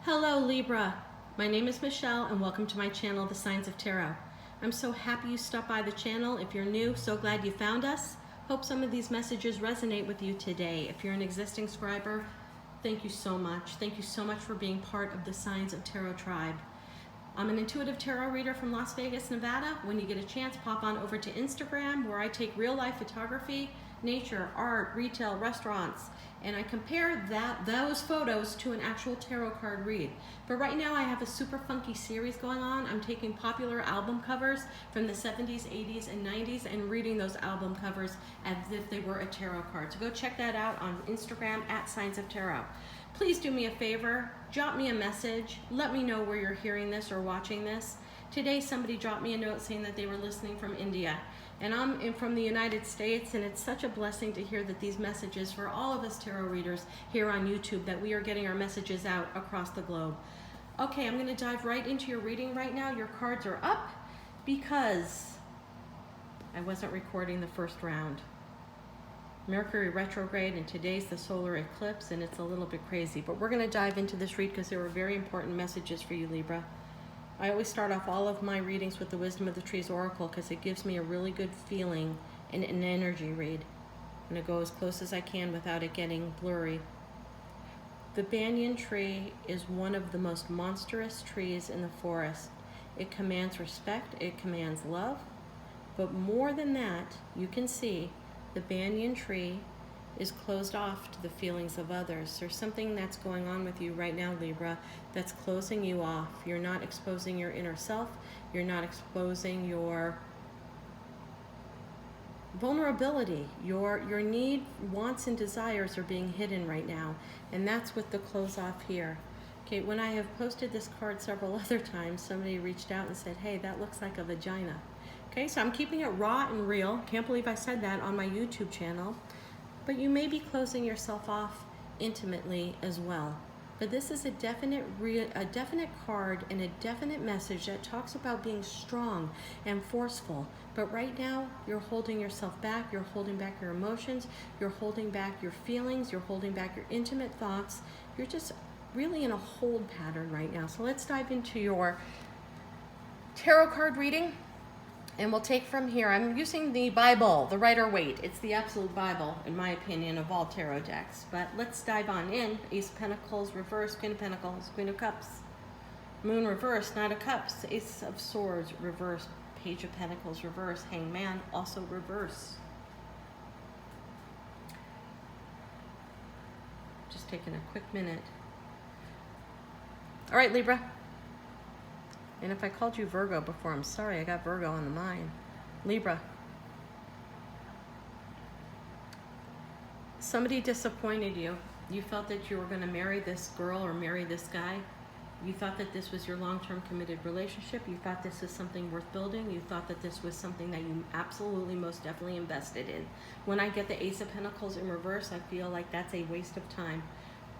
Hello Libra, my name is Michelle and welcome to my channel, The Signs of Tarot. I'm so happy you stopped by the channel. If you're new, so glad you found us. Hope some of these messages resonate with you today. If you're an existing subscriber, thank you so much. Thank you so much for being part of the Signs of Tarot tribe. I'm an intuitive tarot reader from Las Vegas, Nevada. When you get a chance, pop on over to Instagram where I take real life photography, nature, art, retail, restaurants, and I compare those photos to an actual tarot card read. But right now I have a super funky series going on. I'm taking popular album covers from the 70s, 80s, and 90s and reading those album covers as if they were a tarot card. So go check that out on Instagram at Signs of Tarot. Please do me a favor, drop me a message, let me know where you're hearing this or watching this. Today somebody dropped me a note saying that they were listening from India. And I'm from the United States, and it's such a blessing to hear that these messages for all of us tarot readers here on YouTube, that we are getting our messages out across the globe. Okay, I'm going to dive right into your reading right now. Your cards are up because I wasn't recording the first round. Mercury retrograde, and today's the solar eclipse, and it's a little bit crazy. But we're going to dive into this read because there were very important messages for you, Libra. I always start off all of my readings with the Wisdom of the Trees Oracle because it gives me a really good feeling and an energy read. I'm going to go as close as I can without it getting blurry. The banyan tree is one of the most monstrous trees in the forest. It commands respect, it commands love, but more than that, you can see the banyan tree is closed off to the feelings of others. There's something that's going on with you right now, Libra, that's closing you off. You're not exposing your inner self. You're not exposing your vulnerability. Your need, wants, and desires are being hidden right now. And that's with the close off here. Okay, when I have posted this card several other times, somebody reached out and said, hey, that looks like a vagina. Okay, so I'm keeping it raw and real. Can't believe I said that on my YouTube channel. But you may be closing yourself off intimately as well. But this is a definite card and a definite message that talks about being strong and forceful. But right now, you're holding yourself back. You're holding back your emotions. You're holding back your feelings. You're holding back your intimate thoughts. You're just really in a hold pattern right now. So let's dive into your tarot card reading. And we'll take from here. I'm using the Bible, the Rider-Waite. It's the absolute Bible, in my opinion, of all tarot decks. But let's dive on in. Ace of Pentacles, reverse, Queen of Pentacles, Queen of Cups. Moon, reverse, Knight of Cups, Ace of Swords, reverse, Page of Pentacles, reverse, Hangman, also reverse. Just taking a quick minute. All right, Libra. And if I called you Virgo before, I'm sorry, I got Virgo on the mind. Libra. Somebody disappointed you. You felt that you were going to marry this girl or marry this guy. You thought that this was your long-term committed relationship. You thought this was something worth building. You thought that this was something that you absolutely, most definitely invested in. When I get the Ace of Pentacles in reverse, I feel like that's a waste of time.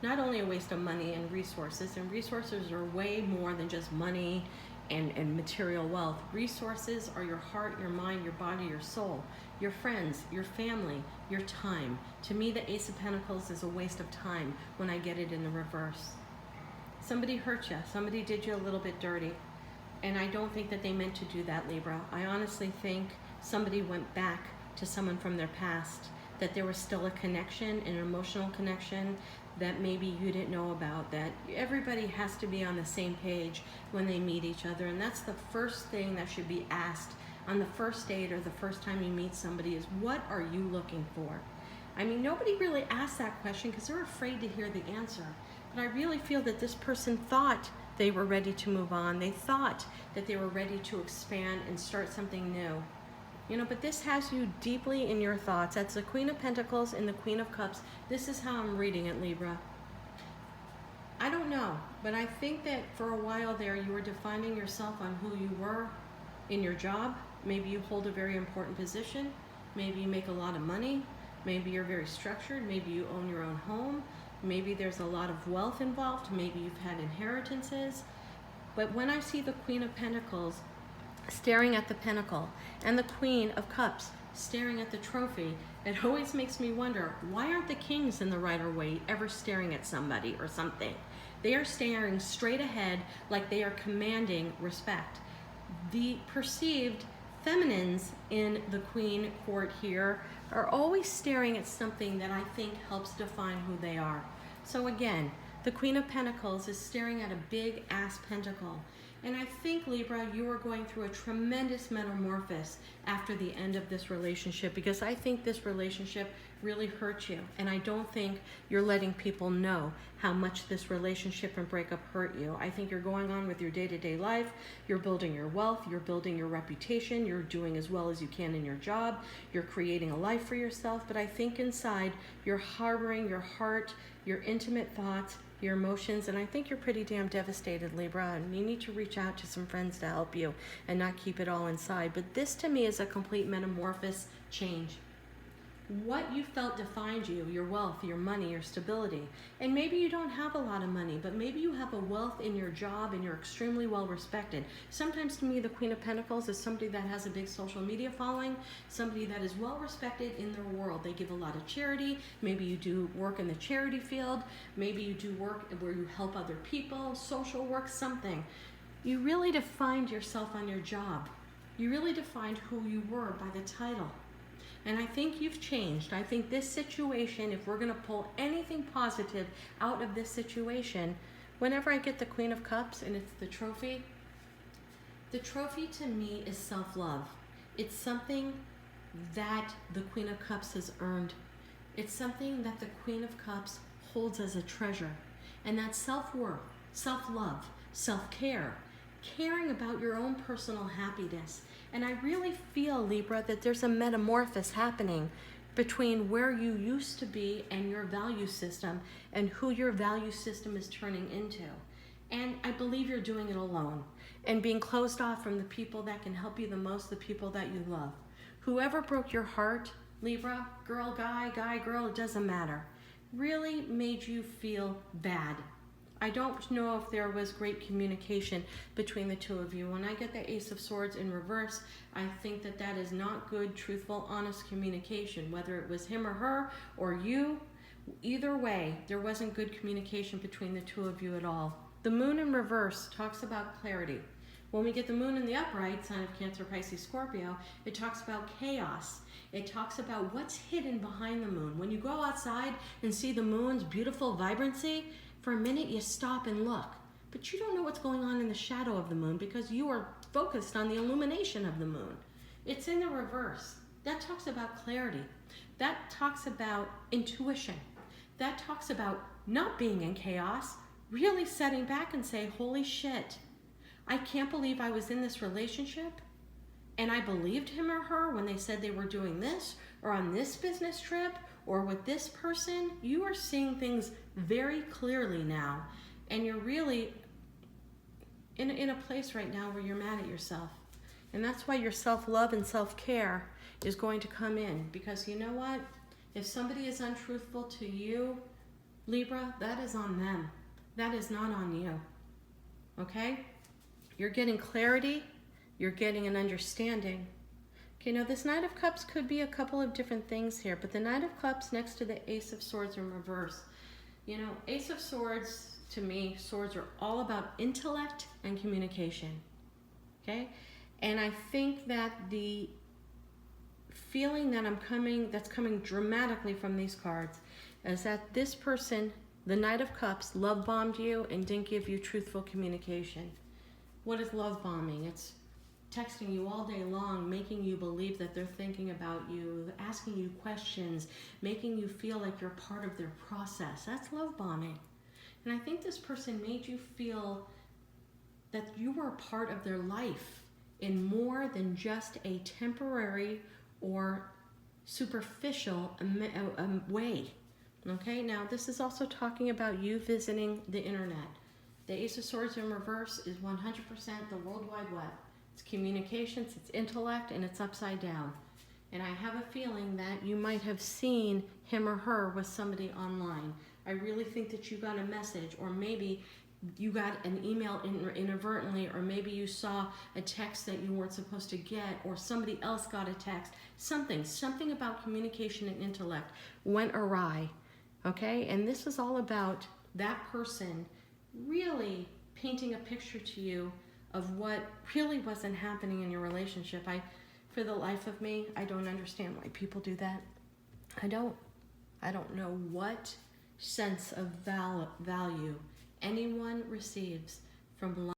Not only a waste of money and resources are way more than just money and material wealth. Resources are your heart, your mind, your body, your soul, your friends, your family, your time. To me, the Ace of Pentacles is a waste of time when I get it in the reverse. Somebody hurt you. Somebody did you a little bit dirty. And I don't think that they meant to do that, Libra. I honestly think somebody went back to someone from their past, that there was still a connection, an emotional connection that maybe you didn't know about, that everybody has to be on the same page when they meet each other. And that's the first thing that should be asked on the first date or the first time you meet somebody is, what are you looking for? I mean, nobody really asks that question because they're afraid to hear the answer. But I really feel that this person thought they were ready to move on. They thought that they were ready to expand and start something new. You know, but this has you deeply in your thoughts. That's the Queen of Pentacles and the Queen of Cups. This is how I'm reading it, Libra. I don't know, but I think that for a while there, you were defining yourself on who you were in your job. Maybe you hold a very important position. Maybe you make a lot of money. Maybe you're very structured. Maybe you own your own home. Maybe there's a lot of wealth involved. Maybe you've had inheritances. But when I see the Queen of Pentacles staring at the pentacle and the Queen of Cups staring at the trophy, it always makes me wonder, why aren't the kings in the Rider-Waite ever staring at somebody or something? They are staring straight ahead like they are commanding respect. The perceived feminines in the Queen court here are always staring at something that I think helps define who they are. So again, the Queen of Pentacles is staring at a big ass pentacle. And I think, Libra, you are going through a tremendous metamorphosis after the end of this relationship, because I think this relationship really hurt you. And I don't think you're letting people know how much this relationship and breakup hurt you. I think you're going on with your day-to-day life. You're building your wealth. You're building your reputation. You're doing as well as you can in your job. You're creating a life for yourself. But I think inside you're harboring your heart, your intimate thoughts, your emotions, and I think you're pretty damn devastated, Libra, and you need to reach out to some friends to help you and not keep it all inside. But this to me is a complete metamorphosis change. What you felt defined you, your wealth, your money, your stability. And maybe you don't have a lot of money, but maybe you have a wealth in your job and you're extremely well respected. Sometimes to me, the Queen of Pentacles is somebody that has a big social media following, somebody that is well respected in their world. They give a lot of charity. Maybe you do work in the charity field. Maybe you do work where you help other people, social work, something. You really defined yourself on your job. You really defined who you were by the title. And I think you've changed. I think this situation, if we're going to pull anything positive out of this situation, whenever I get the Queen of Cups and it's the trophy to me is self-love. It's something that the Queen of Cups has earned. It's something that the Queen of Cups holds as a treasure. And that's self-worth, self-love, self-care, caring about your own personal happiness. And I really feel, Libra, that there's a metamorphosis happening between where you used to be and your value system and who your value system is turning into. And I believe you're doing it alone and being closed off from the people that can help you the most, the people that you love. Whoever broke your heart, Libra, girl, guy, girl, it doesn't matter, really made you feel bad. I don't know if there was great communication between the two of you. When I get the Ace of Swords in reverse, I think that that is not good, truthful, honest communication. Whether it was him or her or you, either way, there wasn't good communication between the two of you at all. The Moon in reverse talks about clarity. When we get the Moon in the upright, sign of Cancer, Pisces, Scorpio, it talks about chaos. It talks about what's hidden behind the moon. When you go outside and see the moon's beautiful vibrancy, for a minute you stop and look, but you don't know what's going on in the shadow of the moon because you are focused on the illumination of the moon. It's in the reverse. That talks about clarity. That talks about intuition. That talks about not being in chaos, really setting back and say, holy shit, I can't believe I was in this relationship and I believed him or her when they said they were doing this or on this business trip or with this person. You are seeing things very clearly now, and you're really in a place right now where you're mad at yourself. And that's why your self-love and self-care is going to come in, because you know what? If somebody is untruthful to you, Libra, that is on them. That is not on you. Okay? You're getting clarity. You're getting an understanding. Okay, now this Knight of Cups could be a couple of different things here, but the Knight of Cups next to the Ace of Swords in reverse. You know, Ace of Swords, to me, swords are all about intellect and communication. Okay? And I think that the feeling that that's coming dramatically from these cards is that this person, the Knight of Cups, love bombed you and didn't give you truthful communication. What is love bombing? It's texting you all day long, making you believe that they're thinking about you, asking you questions, making you feel like you're part of their process. That's love bombing. And I think this person made you feel that you were a part of their life in more than just a temporary or superficial way. Okay, now this is also talking about you visiting the internet. The Ace of Swords in reverse is 100% the World Wide Web. It's communications, it's intellect, and it's upside down. And I have a feeling that you might have seen him or her with somebody online. I really think that you got a message, or maybe you got an email inadvertently, or maybe you saw a text that you weren't supposed to get, or somebody else got a text. Something about communication and intellect went awry, okay? And this is all about that person really painting a picture to you of what really wasn't happening in your relationship. For the life of me, I don't understand why people do that. I don't know what sense of value anyone receives from